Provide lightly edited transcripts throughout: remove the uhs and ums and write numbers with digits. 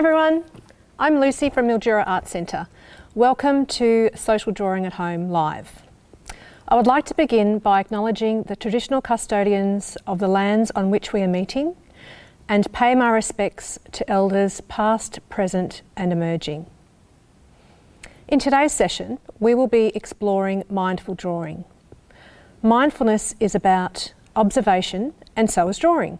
everyone, I'm Lucy from Mildura Art Centre. Welcome to Social Drawing at Home Live. I would like to begin by acknowledging the traditional custodians of the lands on which we are meeting and pay my respects to elders past, present and emerging. In today's session, we will be exploring mindful drawing. Mindfulness is about observation and so is drawing.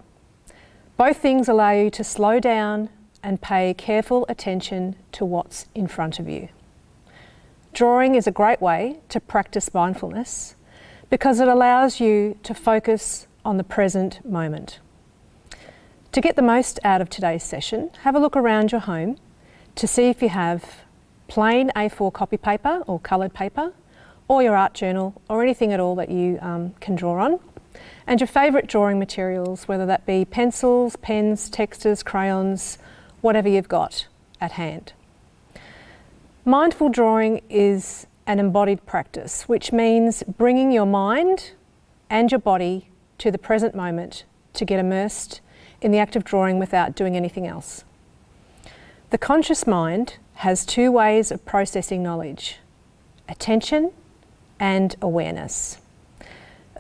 Both things allow you to slow down and pay careful attention to what's in front of you. Drawing is a great way to practice mindfulness because it allows you to focus on the present moment. To get the most out of today's session, have a look around your home to see if you have plain A4 copy paper or coloured paper, or your art journal, or anything at all that you can draw on, and your favourite drawing materials, whether that be pencils, pens, textures, crayons, whatever you've got at hand. Mindful drawing is an embodied practice, which means bringing your mind and your body to the present moment to get immersed in the act of drawing without doing anything else. The conscious mind has two ways of processing knowledge: attention and awareness.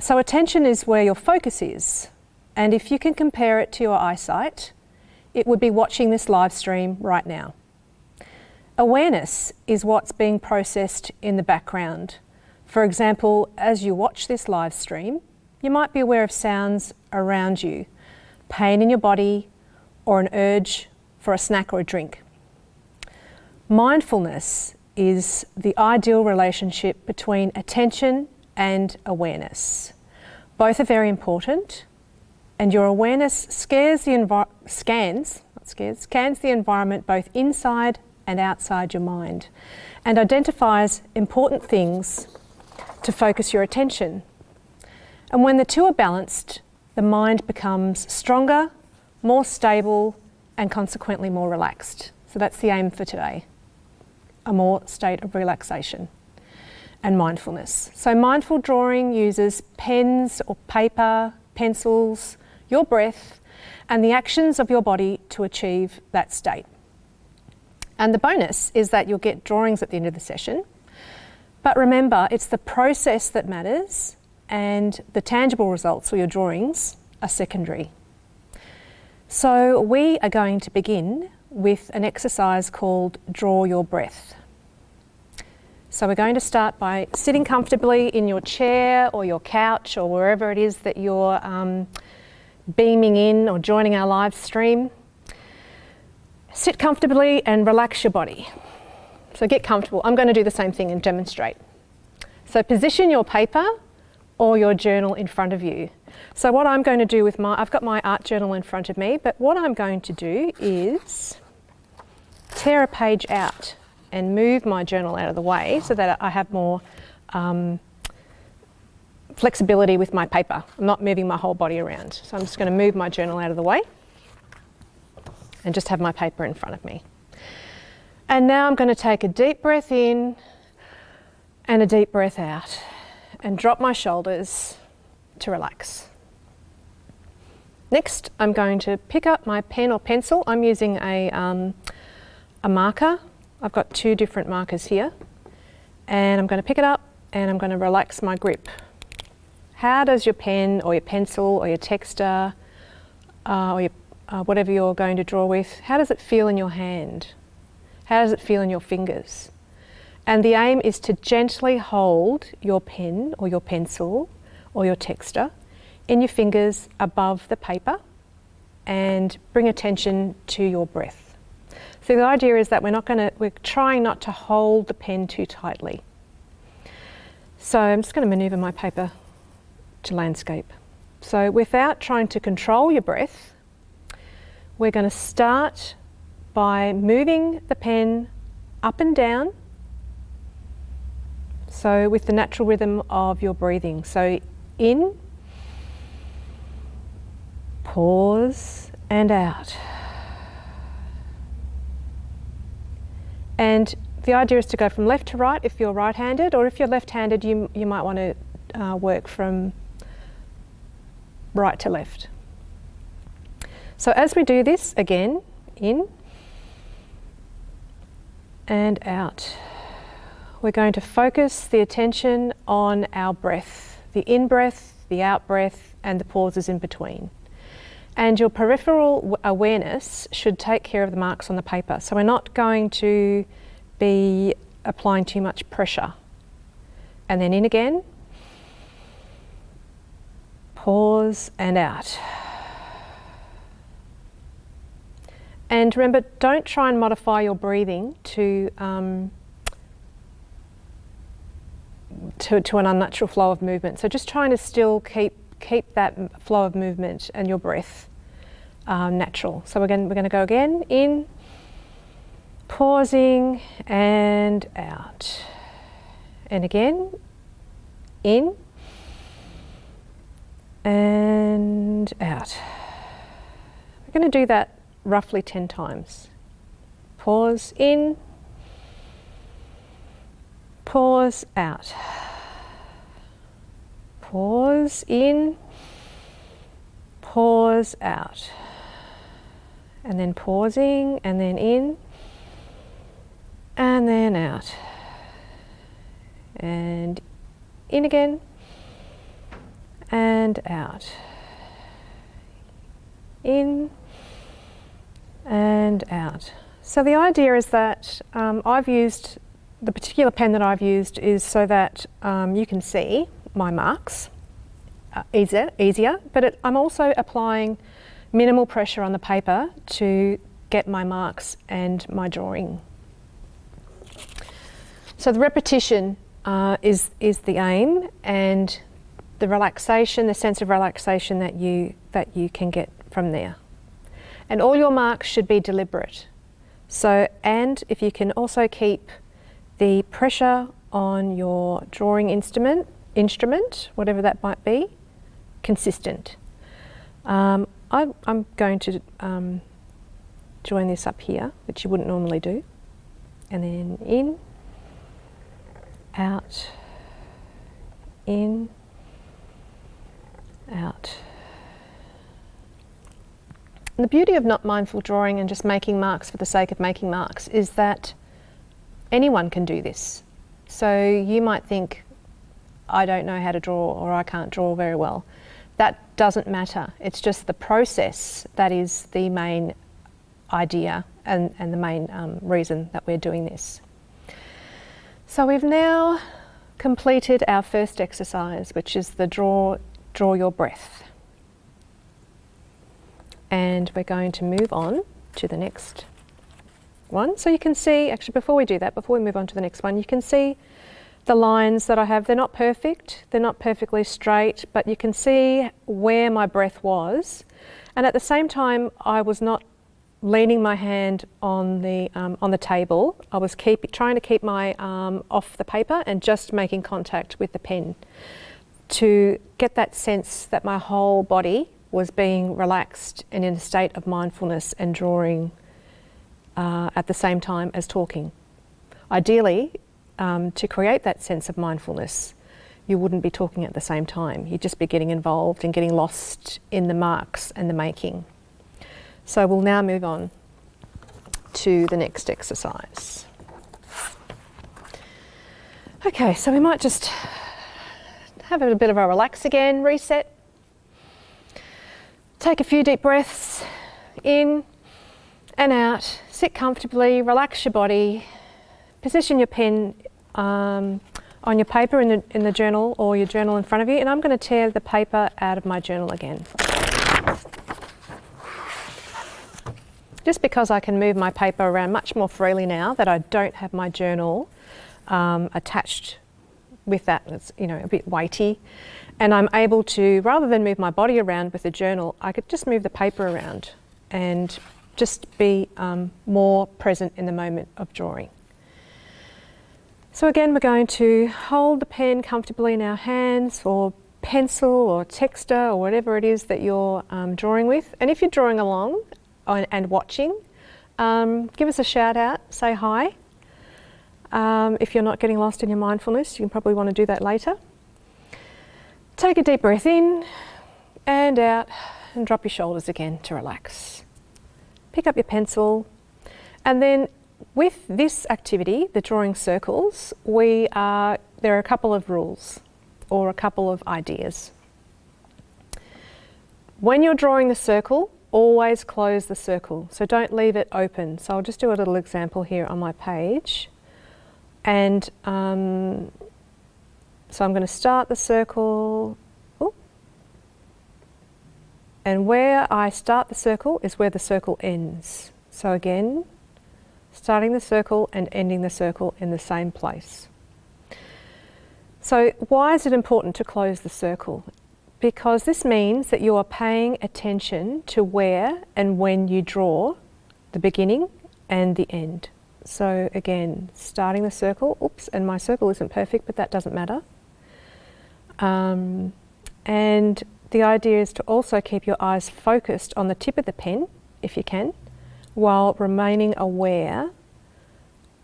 So attention is where your focus is, and if you can compare it to your eyesight, it would be watching this live stream right now. Awareness is what's being processed in the background. For example, as you watch this live stream, you might be aware of sounds around you, pain in your body, or an urge for a snack or a drink. Mindfulness is the ideal relationship between attention and awareness. Both are very important, and your awareness scans the environment both inside and outside your mind, and identifies important things to focus your attention. And when the two are balanced, the mind becomes stronger, more stable, and consequently more relaxed. So that's the aim for today, a more state of relaxation and mindfulness. So mindful drawing uses pens or paper, pencils, your breath, and the actions of your body to achieve that state. And the bonus is that you'll get drawings at the end of the session. But remember, it's the process that matters, and the tangible results for your drawings are secondary. So we are going to begin with an exercise called Draw Your Breath. So we're going to start by sitting comfortably in your chair or your couch or wherever it is that you're beaming in or joining our live stream. Sit comfortably and relax your body. So get comfortable. I'm going to do the same thing and demonstrate. So position your paper or your journal in front of you. So what I'm going to do with I've got my art journal in front of me, but what I'm going to do is tear a page out and move my journal out of the way so that I have more flexibility with my paper. I'm not moving my whole body around. So I'm just going to move my journal out of the way and just have my paper in front of me. And now I'm going to take a deep breath in and a deep breath out and drop my shoulders to relax. Next, I'm going to pick up my pen or pencil. I'm using a marker. I've got two different markers here, and I'm going to pick it up and I'm going to relax my grip. How does your pen or your pencil or your texter or whatever you're going to draw with, how does it feel in your hand? How does it feel in your fingers? And the aim is to gently hold your pen or your pencil or your texter in your fingers above the paper and bring attention to your breath. So the idea is that we're trying not to hold the pen too tightly. So I'm just going to maneuver my paper to landscape. So without trying to control your breath, we're going to start by moving the pen up and down. So with the natural rhythm of your breathing. So in, pause, and out. And the idea is to go from left to right if you're right-handed, or if you're left-handed, you might want to work from right to left. So as we do this, again, in, and out. We're going to focus the attention on our breath, the in-breath, the out-breath, and the pauses in between. And your peripheral awareness should take care of the marks on the paper. So we're not going to be applying too much pressure. And then in again, pause and out. And remember, don't try and modify your breathing to an unnatural flow of movement. So just trying to still keep that flow of movement and your breath natural. So we're going to go again, in, pausing and out. And again, in and out. We're going to do that roughly 10 times. Pause in, pause out. Pause in, pause out. And then pausing, and then in, and then out. And in again, and out. In and out. So the idea is that I've used, the particular pen that I've used is so that you can see my marks easier, but I'm also applying minimal pressure on the paper to get my marks and my drawing. So the repetition is the aim, and the relaxation, the sense of relaxation that you can get from there. And all your marks should be deliberate. So, and if you can also keep the pressure on your drawing instrument, whatever that might be, consistent. I'm going to join this up here, which you wouldn't normally do. And then in, out, in, out. And the beauty of not mindful drawing and just making marks for the sake of making marks is that anyone can do this. So you might think, I don't know how to draw, or I can't draw very well. That doesn't matter. It's just the process that is the main idea and the main reason that we're doing this. So we've now completed our first exercise, which is the draw your breath. And we're going to move on to the next one. So you can see, actually before we do that, before we move on to the next one, you can see the lines that I have. They're not perfect, they're not perfectly straight, but you can see where my breath was. And at the same time, I was not leaning my hand on the table. I was trying to keep my arm off the paper and just making contact with the pen to get that sense that my whole body was being relaxed and in a state of mindfulness and drawing at the same time as talking. Ideally, to create that sense of mindfulness, you wouldn't be talking at the same time. You'd just be getting involved and getting lost in the marks and the making. So we'll now move on to the next exercise. Okay, so we might just have a bit of a relax again, reset. Take a few deep breaths in and out. Sit comfortably, relax your body. Position your pen on your paper in the journal, or your journal in front of you, and I'm going to tear the paper out of my journal again. Just because I can move my paper around much more freely now that I don't have my journal attached with that, it's a bit weighty, and I'm able to, rather than move my body around with the journal, I could just move the paper around and just be more present in the moment of drawing. So again, we're going to hold the pen comfortably in our hands, or pencil or texter or whatever it is that you're drawing with. And if you're drawing along and watching, give us a shout out, say hi. If you're not getting lost in your mindfulness, you can probably want to do that later. Take a deep breath in and out, and drop your shoulders again to relax. Pick up your pencil, and then With this activity, the drawing circles, there are a couple of rules or a couple of ideas. When you're drawing the circle, always close the circle, so don't leave it open. So I'll just do a little example here on my page. And so I'm going to start the circle, and where I start the circle is where the circle ends. So again, starting the circle and ending the circle in the same place. So why is it important to close the circle? Because this means that you are paying attention to where and when you draw the beginning and the end. So again, starting the circle, and my circle isn't perfect, but that doesn't matter. And the idea is to also keep your eyes focused on the tip of the pen, if you can, while remaining aware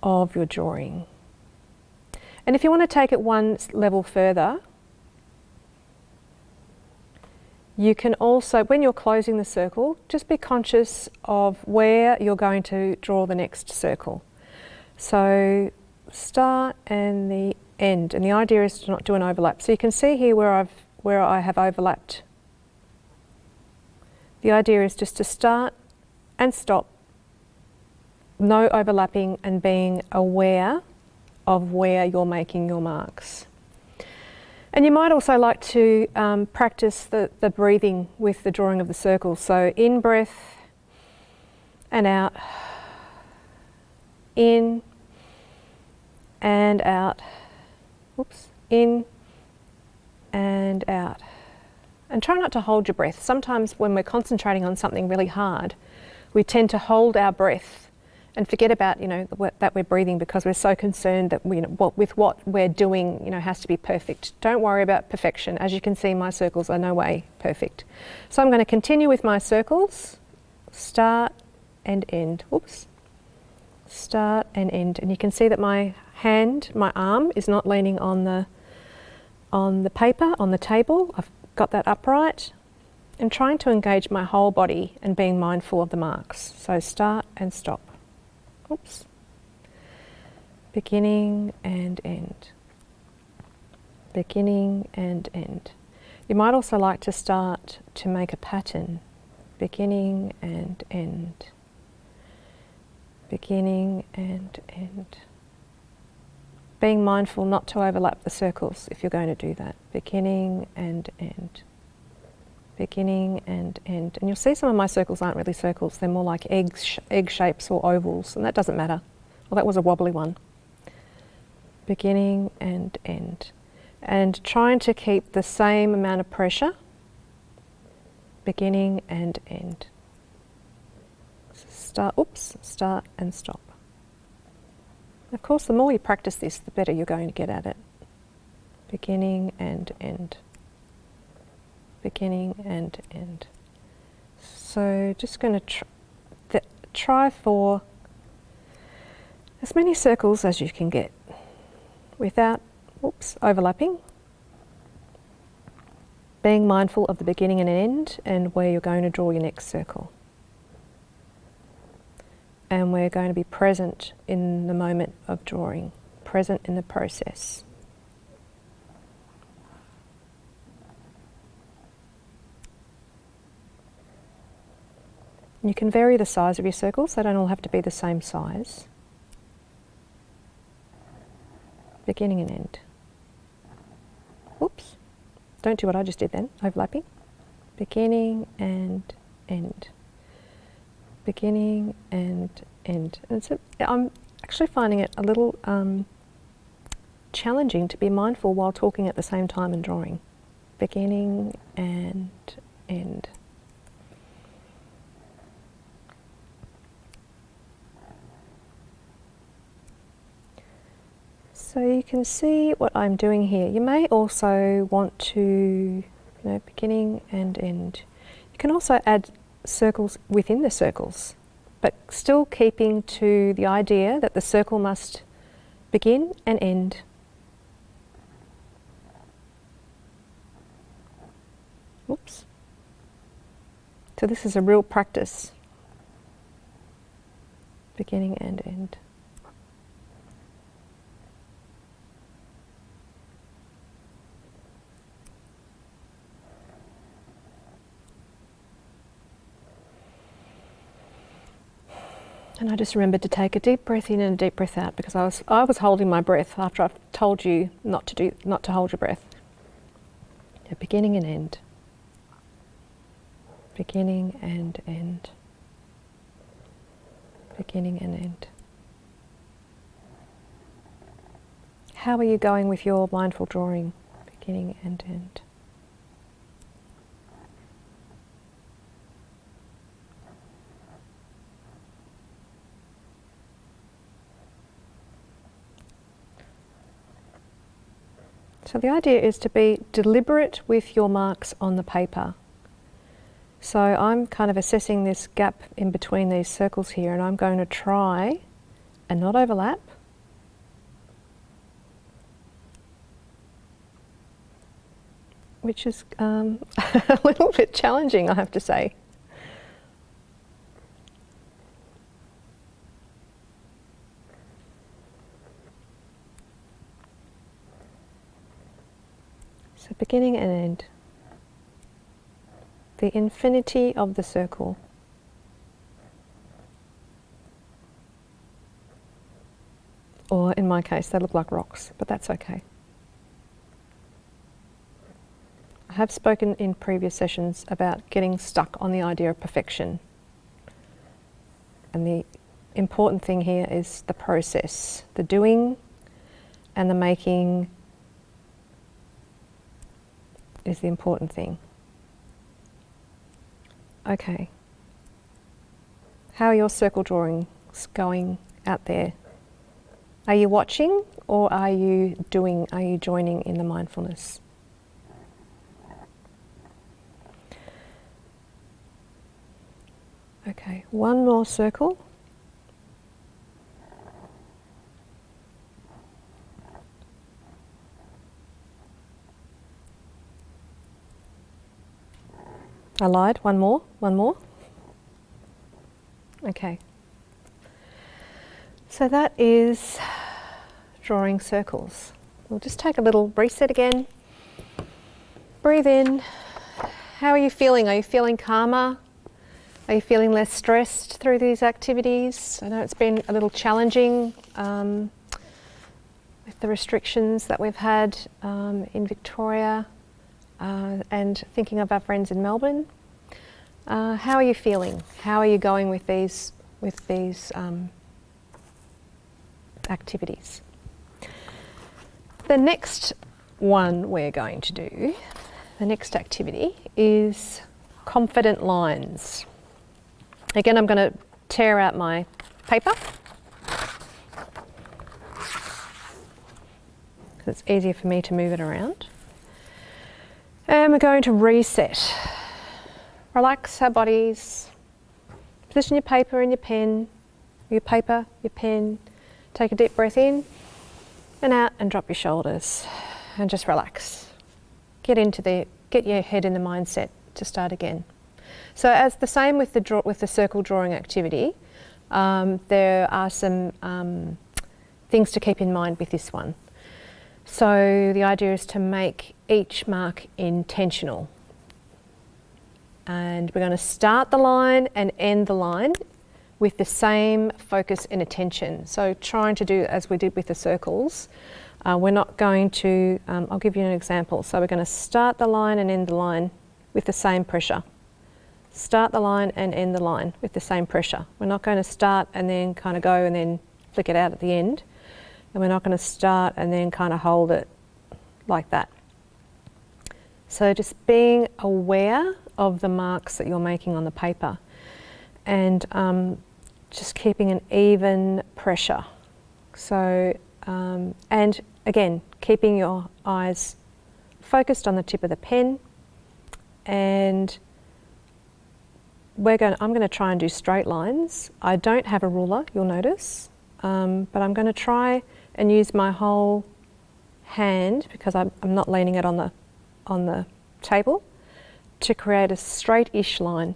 of your drawing. And if you want to take it one level further, you can also, when you're closing the circle, just be conscious of where you're going to draw the next circle. So start and the end, and the idea is to not do an overlap. So you can see here where I have overlapped. The idea is just to start and stop, no overlapping, and being aware of where you're making your marks. And you might also like to practice the breathing with the drawing of the circles. So in breath and out, in and out, in and out. And try not to hold your breath. Sometimes when we're concentrating on something really hard, we tend to hold our breath and forget about, that we're breathing because we're so concerned that with what we're doing, has to be perfect. Don't worry about perfection. As you can see, my circles are no way perfect. So I'm going to continue with my circles. Start and end. Start and end. And you can see that my arm is not leaning on the paper, on the table. I've got that upright, and trying to engage my whole body and being mindful of the marks. So start and stop. Beginning and end. Beginning and end. You might also like to start to make a pattern. Beginning and end. Beginning and end. Being mindful not to overlap the circles if you're going to do that. Beginning and end. Beginning and end. And you'll see some of my circles aren't really circles, they're more like egg shapes or ovals, and that doesn't matter. Well, that was a wobbly one. Beginning and end. And trying to keep the same amount of pressure. Beginning and end. Start and stop. Of course, the more you practice this, the better you're going to get at it. Beginning and end. Beginning and end. So just going to try for as many circles as you can get without overlapping. Being mindful of the beginning and end and where you're going to draw your next circle. And we're going to be present in the moment of drawing, present in the process. You can vary the size of your circles, they don't all have to be the same size. Beginning and end. Don't do what I just did then, overlapping. Beginning and end. Beginning and end. And I'm actually finding it a little challenging to be mindful while talking at the same time and drawing. Beginning and end. So you can see what I'm doing here. You may also want to, beginning and end. You can also add circles within the circles, but still keeping to the idea that the circle must begin and end. So this is a real practice. Beginning and end. And I just remembered to take a deep breath in and a deep breath out, because I was holding my breath after I've told you not to hold your breath. Yeah, beginning and end. Beginning and end. Beginning and end. How are you going with your mindful drawing? Beginning and end. So the idea is to be deliberate with your marks on the paper. So I'm kind of assessing this gap in between these circles here, and I'm going to try and not overlap. Which is a little bit challenging, I have to say. So beginning and end. The infinity of the circle. Or in my case, they look like rocks, but that's okay. I have spoken in previous sessions about getting stuck on the idea of perfection. And the important thing here is the process, the doing and the making is the important thing. Okay. How are your circle drawings going out there? Are you watching, or are you doing? Are you joining in the mindfulness? Okay, one more circle. I lied, one more. Okay. So that is drawing circles. We'll just take a little reset again. Breathe in. How are you feeling? Are you feeling calmer? Are you feeling less stressed through these activities? I know it's been a little challenging with the restrictions that we've had in Victoria. And thinking of our friends in Melbourne. How are you feeling? How are you going with these activities? The next one we're going to do, the next activity, is confident lines. Again, I'm going to tear out my paper, because it's easier for me to move it around. And we're going to reset. Relax our bodies. Position your paper and your pen. Your paper, your pen. Take a deep breath in and out, and drop your shoulders. And just relax. Get your head in the mindset to start again. So as the same with the circle drawing activity, there are some things to keep in mind with this one. So the idea is to make each mark intentional. And we're going to start the line and end the line with the same focus and attention. So trying to do as we did with the circles, we're not going to, I'll give you an example. So we're going to start the line and end the line with the same pressure. Start the line and end the line with the same pressure. We're not going to start and then kind of go and then flick it out at the end. And we're not going to start and then kind of hold it like that. So just being aware of the marks that you're making on the paper, and just keeping an even pressure. So, and again, keeping your eyes focused on the tip of the pen, and I'm going to try and do straight lines. I don't have a ruler, you'll notice, but I'm going to try and use my whole hand, because I'm not leaning it on the table, to create a straight-ish line.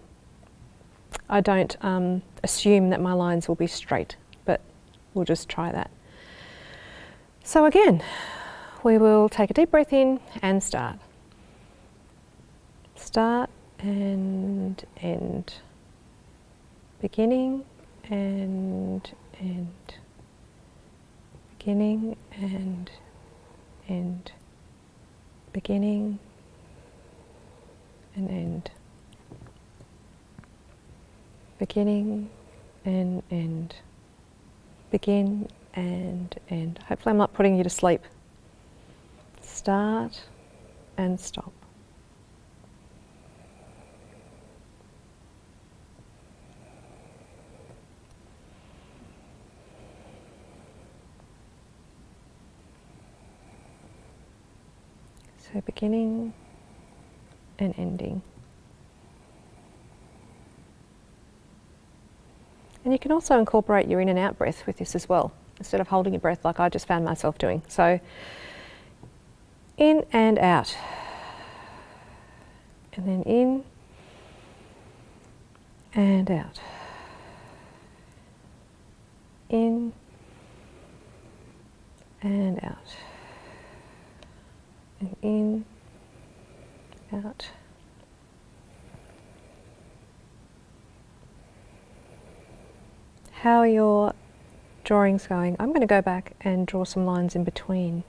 I don't assume that my lines will be straight, but we'll just try that. So again, we will take a deep breath in and start. Start and end. Beginning and end. Beginning and end. Beginning and end. Beginning and end. Begin and end. Hopefully I'm not putting you to sleep. Start and stop. So beginning and ending. And you can also incorporate your in and out breath with this as well, instead of holding your breath like I just found myself doing. So in and out. And then in and out. In and out. And in, out. How are your drawings going? I'm going to go back and draw some lines in between.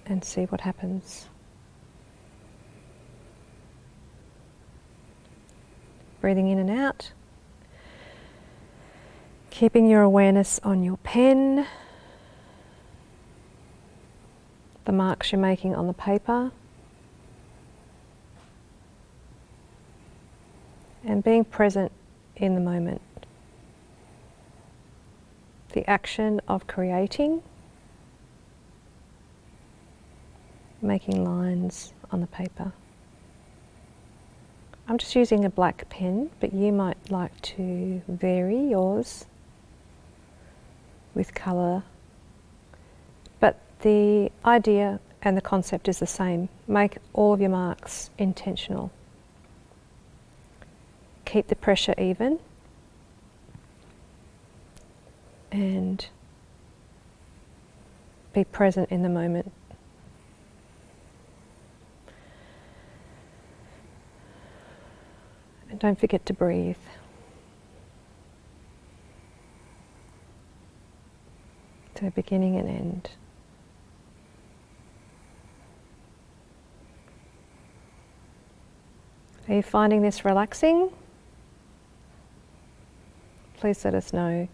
And see what happens. Breathing in and out. Keeping your awareness on your pen, the marks you're making on the paper, and being present in the moment. The action of creating, making lines on the paper. I'm just using a black pen, but you might like to vary yours with colour. But the idea and the concept is the same. Make all of your marks intentional. Keep the pressure even. And be present in the moment. And don't forget to breathe. So beginning and end. Are you finding this relaxing? Please let us know.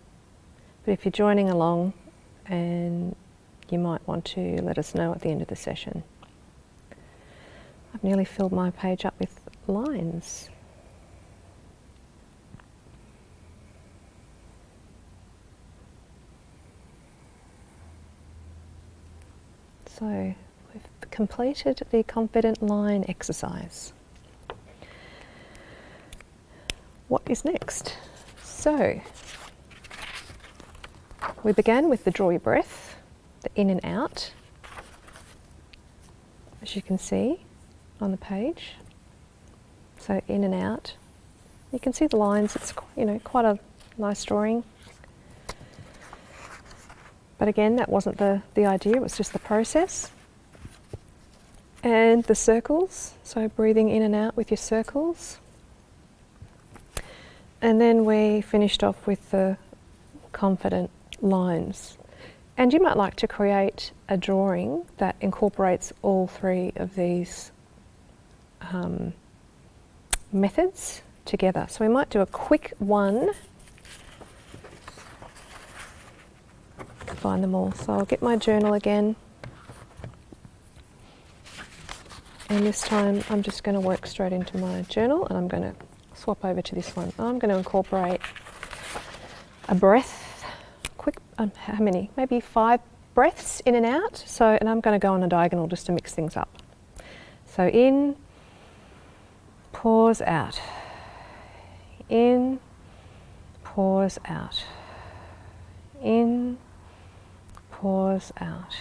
But if you're joining along, and you might want to let us know at the end of the session. I've nearly filled my page up with lines. So we've completed the confident line exercise. What is next? So we began with the draw your breath, the in and out, as you can see on the page. So in and out. You can see the lines, it's quite a nice drawing. But again, that wasn't the idea, it was just the process. And the circles, so breathing in and out with your circles. And then we finished off with the confident lines. And you might like to create a drawing that incorporates all three of these methods together. So we might do a quick one. Find them all. So I'll get my journal again. And this time I'm just going to work straight into my journal, and I'm going to swap over to this one. I'm going to incorporate a breath, quick, how many? Maybe 5 breaths in and out. So, and I'm going to go on a diagonal just to mix things up. So in, pause out. In, pause out. In, pause out.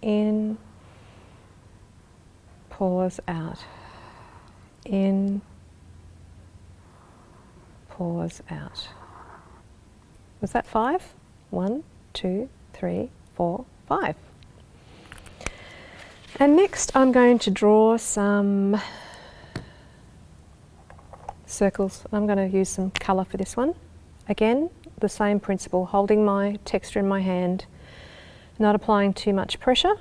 In, pause out. In, pause out. Was that 5? 1, 2, 3, 4, 5. And next I'm going to draw some circles. I'm going to use some colour for this one. Again, the same principle, holding my texture in my hand, not applying too much pressure,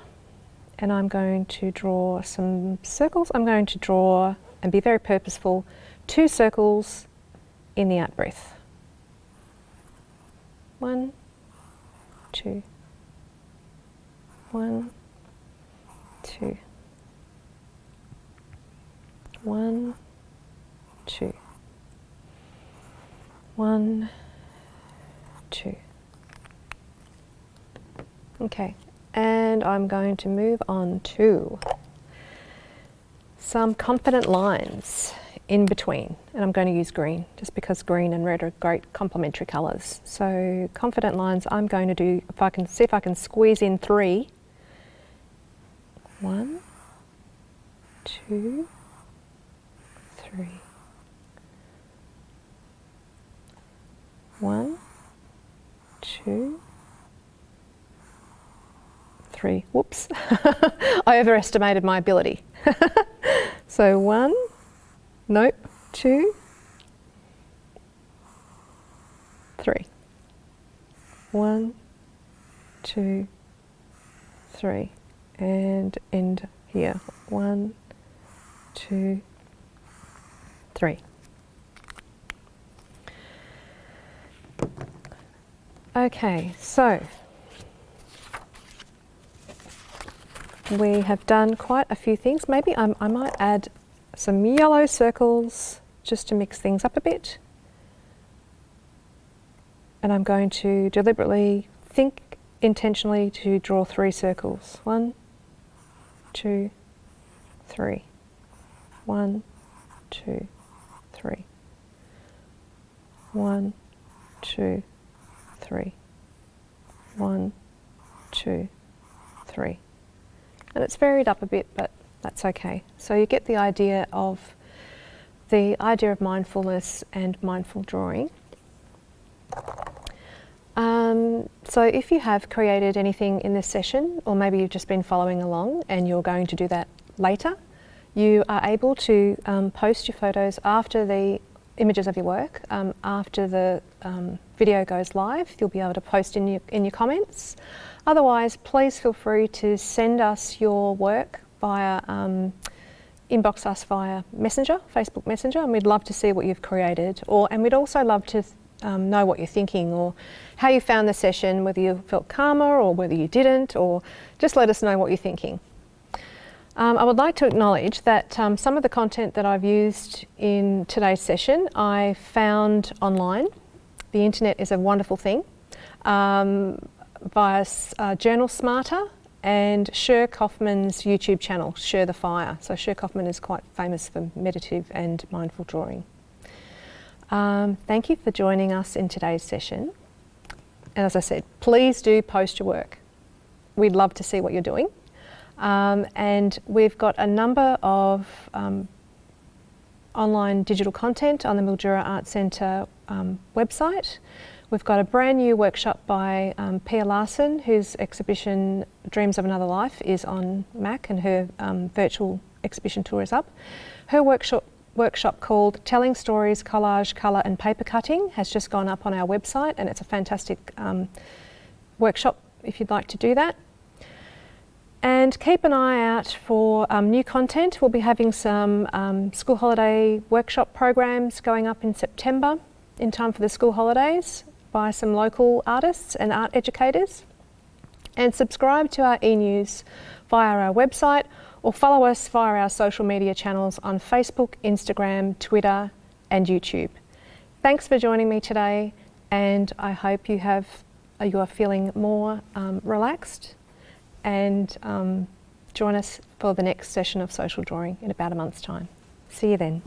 and I'm going to draw some circles. I'm going to draw, and be very purposeful, 2 circles in the out breath. 1, 2, 1, 2, 1, 2, 1, 2. Okay, and I'm going to move on to some confident lines in between, and I'm going to use green just because green and red are great complementary colours. So confident lines, I'm going to do, if I can see if I can squeeze in 3. 1, 2, 3. 1, 2, 3. Whoops, I overestimated my ability. So 1, nope, 2, 3. 1, 2, 3. And end here. 1, 2, 3. Okay, so we have done quite a few things. Maybe I might add some yellow circles just to mix things up a bit. And I'm going to deliberately think intentionally to draw 3 circles. 1, 2, 3. 1, 2, 3. 1, 2, 3. 1, 2, 3. And it's varied up a bit, but that's okay. So you get the idea of mindfulness and mindful drawing. So if you have created anything in this session, or maybe you've just been following along and you're going to do that later, you are able to post your photos after the images of your work. After the video goes live, you'll be able to post in your comments. Otherwise, please feel free to send us your work via, inbox us via Messenger, Facebook Messenger, and we'd love to see what you've created. And we'd also love to know what you're thinking, or how you found the session, whether you felt calmer or whether you didn't, or just let us know what you're thinking. I would like to acknowledge that some of the content that I've used in today's session I found online. The internet is a wonderful thing. Via Journal Smarter and Sher Kaufman's YouTube channel, Share the Fire. So Sher Kaufman is quite famous for meditative and mindful drawing. Thank you for joining us in today's session. And as I said, please do post your work. We'd love to see what you're doing. And we've got a number of online digital content on the Mildura Arts Centre website. We've got a brand new workshop by Pia Larson, whose exhibition Dreams of Another Life is on MAC, and her virtual exhibition tour is up. Her workshop called Telling Stories, Collage, Colour and Paper Cutting has just gone up on our website, and it's a fantastic workshop if you'd like to do that. And keep an eye out for new content. We'll be having some school holiday workshop programs going up in September in time for the school holidays by some local artists and art educators. And subscribe to our e-news via our website, or follow us via our social media channels on Facebook, Instagram, Twitter and YouTube. Thanks for joining me today, and I hope you are feeling more relaxed, and join us for the next session of social drawing in about a month's time. See you then.